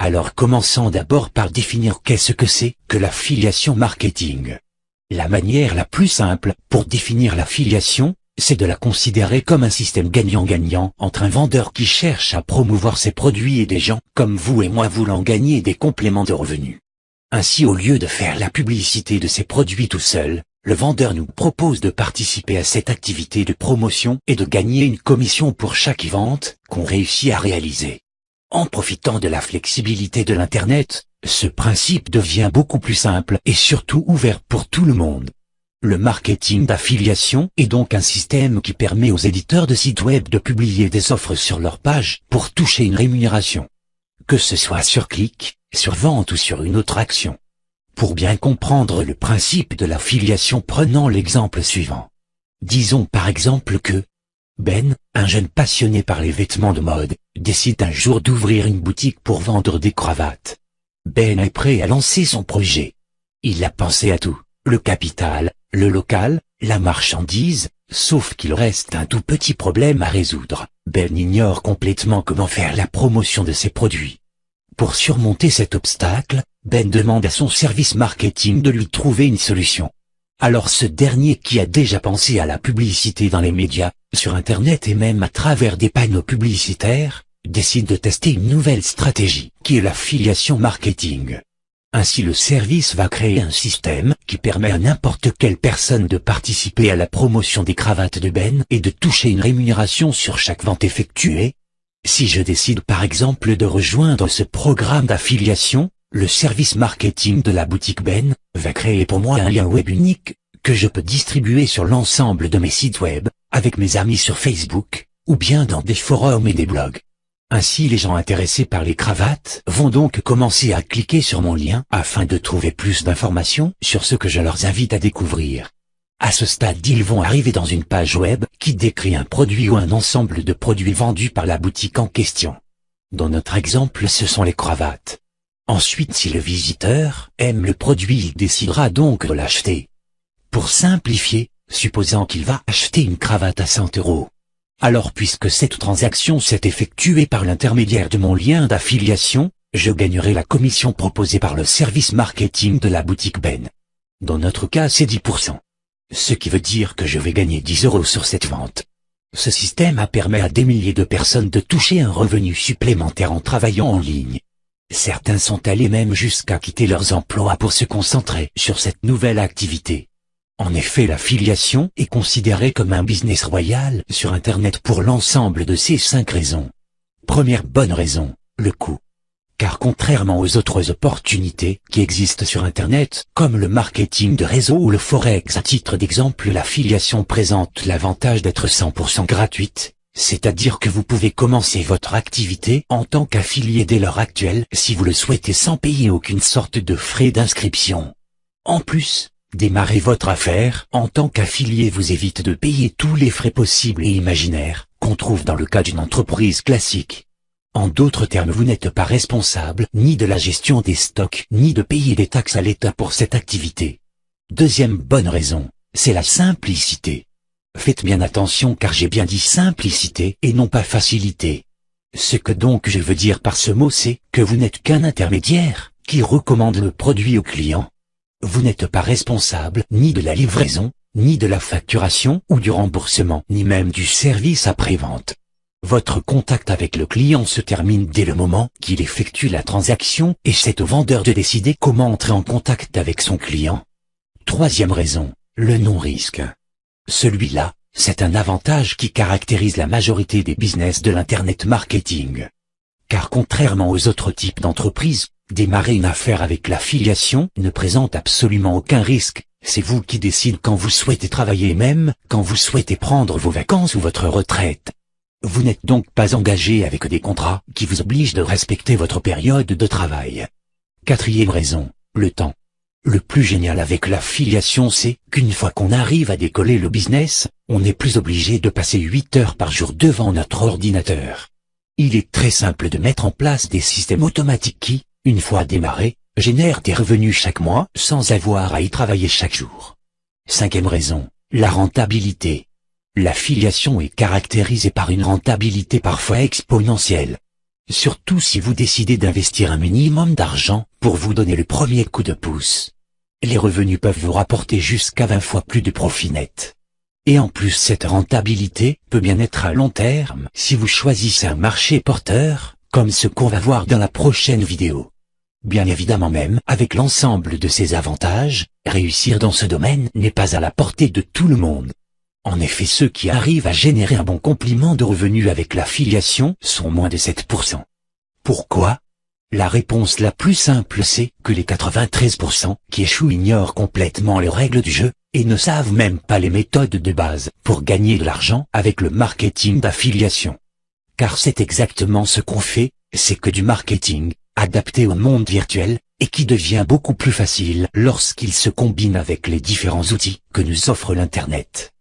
Alors commençons d'abord par définir qu'est-ce que c'est que l'affiliation marketing. La manière la plus simple pour définir l'affiliation, c'est de la considérer comme un système gagnant-gagnant entre un vendeur qui cherche à promouvoir ses produits et des gens comme vous et moi voulant gagner des compléments de revenus. Ainsi, au lieu de faire la publicité de ses produits tout seul, le vendeur nous propose de participer à cette activité de promotion et de gagner une commission pour chaque vente qu'on réussit à réaliser. En profitant de la flexibilité de l'Internet, ce principe devient beaucoup plus simple et surtout ouvert pour tout le monde. Le marketing d'affiliation est donc un système qui permet aux éditeurs de sites web de publier des offres sur leur page pour toucher une rémunération. Que ce soit sur clic, sur vente ou sur une autre action. Pour bien comprendre le principe de l'affiliation, prenons l'exemple suivant. Disons par exemple que Ben, un jeune passionné par les vêtements de mode, décide un jour d'ouvrir une boutique pour vendre des cravates. Ben est prêt à lancer son projet. Il a pensé à tout, le capital, le local, la marchandise, sauf qu'il reste un tout petit problème à résoudre. Ben ignore complètement comment faire la promotion de ses produits. Pour surmonter cet obstacle, Ben demande à son service marketing de lui trouver une solution. Alors ce dernier, qui a déjà pensé à la publicité dans les médias, sur Internet et même à travers des panneaux publicitaires, décide de tester une nouvelle stratégie, qui est l'affiliation marketing. Ainsi le service va créer un système qui permet à n'importe quelle personne de participer à la promotion des cravates de Ben et de toucher une rémunération sur chaque vente effectuée. Si je décide par exemple de rejoindre ce programme d'affiliation, le service marketing de la boutique Ben va créer pour moi un lien web unique que je peux distribuer sur l'ensemble de mes sites web, avec mes amis sur Facebook, ou bien dans des forums et des blogs. Ainsi les gens intéressés par les cravates vont donc commencer à cliquer sur mon lien afin de trouver plus d'informations sur ce que je leur invite à découvrir. À ce stade, ils vont arriver dans une page web qui décrit un produit ou un ensemble de produits vendus par la boutique en question. Dans notre exemple, ce sont les cravates. Ensuite, si le visiteur aime le produit, il décidera donc de l'acheter. Pour simplifier, supposons qu'il va acheter une cravate à 100 €. Alors puisque cette transaction s'est effectuée par l'intermédiaire de mon lien d'affiliation, je gagnerai la commission proposée par le service marketing de la boutique Ben. Dans notre cas, c'est 10%. Ce qui veut dire que je vais gagner 10 € sur cette vente. Ce système permet à des milliers de personnes de toucher un revenu supplémentaire en travaillant en ligne. Certains sont allés même jusqu'à quitter leurs emplois pour se concentrer sur cette nouvelle activité. En effet, l'affiliation est considérée comme un business royal sur Internet pour l'ensemble de ces 5 raisons. Première bonne raison, le coût. Car contrairement aux autres opportunités qui existent sur Internet, comme le marketing de réseau ou le Forex à titre d'exemple, l'affiliation présente l'avantage d'être 100% gratuite, c'est-à-dire que vous pouvez commencer votre activité en tant qu'affilié dès l'heure actuelle si vous le souhaitez sans payer aucune sorte de frais d'inscription. En plus, démarrer votre affaire en tant qu'affilié vous évite de payer tous les frais possibles et imaginaires qu'on trouve dans le cas d'une entreprise classique. En d'autres termes, vous n'êtes pas responsable ni de la gestion des stocks ni de payer des taxes à l'État pour cette activité. Deuxième bonne raison, c'est la simplicité. Faites bien attention car j'ai bien dit simplicité et non pas facilité. Ce que donc je veux dire par ce mot, c'est que vous n'êtes qu'un intermédiaire qui recommande le produit au client. Vous n'êtes pas responsable ni de la livraison, ni de la facturation ou du remboursement, ni même du service après-vente. Votre contact avec le client se termine dès le moment qu'il effectue la transaction et c'est au vendeur de décider comment entrer en contact avec son client. Troisième raison, le non-risque. Celui-là, c'est un avantage qui caractérise la majorité des business de l'Internet marketing. Car contrairement aux autres types d'entreprises, démarrer une affaire avec l'affiliation ne présente absolument aucun risque, c'est vous qui décidez quand vous souhaitez travailler et même quand vous souhaitez prendre vos vacances ou votre retraite. Vous n'êtes donc pas engagé avec des contrats qui vous obligent de respecter votre période de travail. Quatrième raison, le temps. Le plus génial avec l'affiliation, c'est qu'une fois qu'on arrive à décoller le business, on n'est plus obligé de passer 8 heures par jour devant notre ordinateur. Il est très simple de mettre en place des systèmes automatiques qui, une fois démarrés, génèrent des revenus chaque mois sans avoir à y travailler chaque jour. Cinquième raison, la rentabilité. L'affiliation est caractérisée par une rentabilité parfois exponentielle. surtout si vous décidez d'investir un minimum d'argent pour vous donner le premier coup de pouce. Les revenus peuvent vous rapporter jusqu'à 20 fois plus de profit net. Et en plus, cette rentabilité peut bien être à long terme si vous choisissez un marché porteur, comme ce qu'on va voir dans la prochaine vidéo. Bien évidemment, même avec l'ensemble de ces avantages, réussir dans ce domaine n'est pas à la portée de tout le monde. En effet, ceux qui arrivent à générer un bon complément de revenus avec l'affiliation sont moins de 7%. Pourquoi? La réponse la plus simple, c'est que les 93% qui échouent ignorent complètement les règles du jeu et ne savent même pas les méthodes de base pour gagner de l'argent avec le marketing d'affiliation. Car c'est exactement ce qu'on fait, c'est que du marketing adapté au monde virtuel et qui devient beaucoup plus facile lorsqu'il se combine avec les différents outils que nous offre l'Internet.